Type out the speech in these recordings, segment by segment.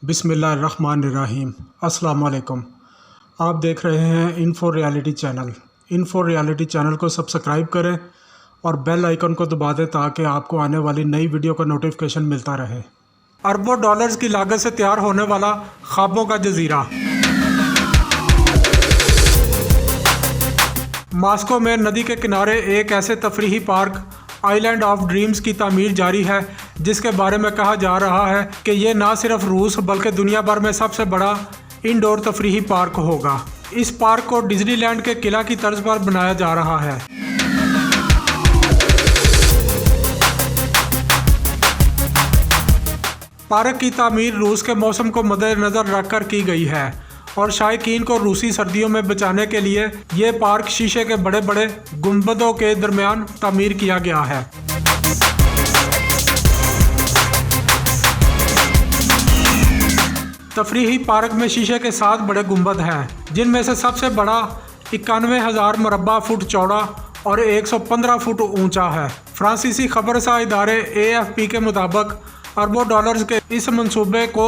बिस्मिल्लाहिर्रहमानिर्रहीम। अस्सलाम वालेकुम। आप देख रहे हैं info reality channel. Info reality channel को सब्सक्राइब करें और बेल आइकन को दबा दें ताकि आपको आने वाली नई वीडियो का नोटिफिकेशन मिलता रहे। अरबों डॉलर्स की लागत से तैयार होने वाला ख्वाबों का जजीरा। मॉस्को में नदी के किनारे एक ऐसे तफरीही पार्क आइलैंड ऑफ ड्रीम्स की तामीर जारी है, जिसके बारे में कहा जा रहा है कि ये ना सिर्फ रूस बल्कि दुनिया भर में सबसे बड़ा इंडोर तफरीही पार्क होगा। इस पार्क को डिज्नीलैंड के किला की तर्ज पर बनाया जा रहा है। पार्क की तामीर रूस के मौसम को मद्देनजर रखकर की गई है और शायकीन को रूसी सर्दियों में बचाने के लिए ये पार्क शीशे के बड़े बड़े गुंबदों के दरमियान तामीर किया गया है। तफरीही पार्क में शीशे के 7 बड़े गुंबद हैं, जिनमें से सबसे बड़ा 91,000 मुरब्बा फुट चौड़ा और 115 फुट ऊंचा है। फ्रांसीसी खबरसां इदारे AFP के मुताबिक अरबों डॉलर्स के इस मंसूबे को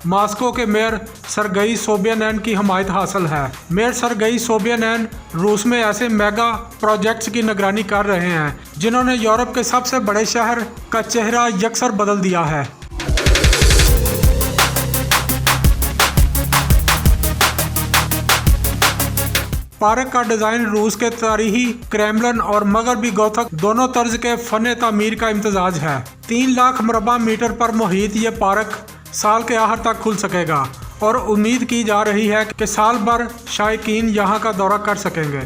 मॉस्को के मेयर सरगई सोबियानैन की हमायत हासिल है। मेयर सरगई सोबियानैन रूस में ऐसे मेगा प्रोजेक्ट्स की निगरानी कर रहे हैं जिन्होंने यूरोप के सबसे बड़े शहर का चेहरा यकसर बदल दिया है। पार्क का डिज़ाइन रूस के तारीखी क्रेमलिन और मगरबी गोथक दोनों तर्ज के फन तामीर का इम्तजाज है। 3 लाख मुरब्बा मीटर पर मुहित ये पार्क साल के आखिर तक खुल सकेगा और उम्मीद की जा रही है कि साल भर शायकीन यहाँ का दौरा कर सकेंगे।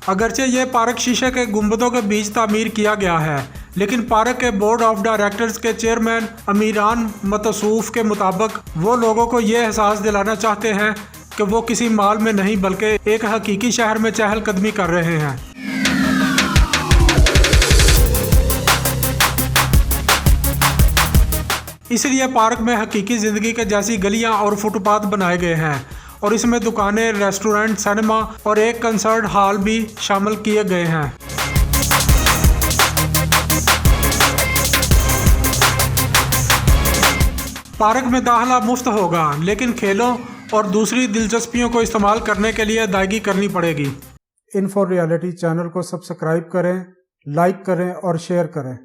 अगरचे ये पार्क शीशे के गुंबदों के बीच तामीर किया गया है, लेकिन पार्क के बोर्ड ऑफ डायरेक्टर्स के चेयरमैन अमीरान मतसूफ के मुताबिक वो लोगों को ये एहसास दिलाना चाहते हैं कि वो किसी मॉल में नहीं बल्कि एक हकीकी शहर में चहलकदमी कर रहे हैं। इसलिए पार्क में हकीकी ज़िंदगी के जैसी गलियां और फुटपाथ बनाए गए हैं और इसमें दुकानें, रेस्टोरेंट, सिनेमा और एक कंसर्ट हॉल भी शामिल किए गए हैं। पार्क में दाखिला मुफ्त होगा, लेकिन खेलों और दूसरी दिलचस्पियों को इस्तेमाल करने के लिए अदायगी करनी पड़ेगी। इन्फो रियलिटी चैनल को सब्सक्राइब करें, लाइक करें और शेयर करें।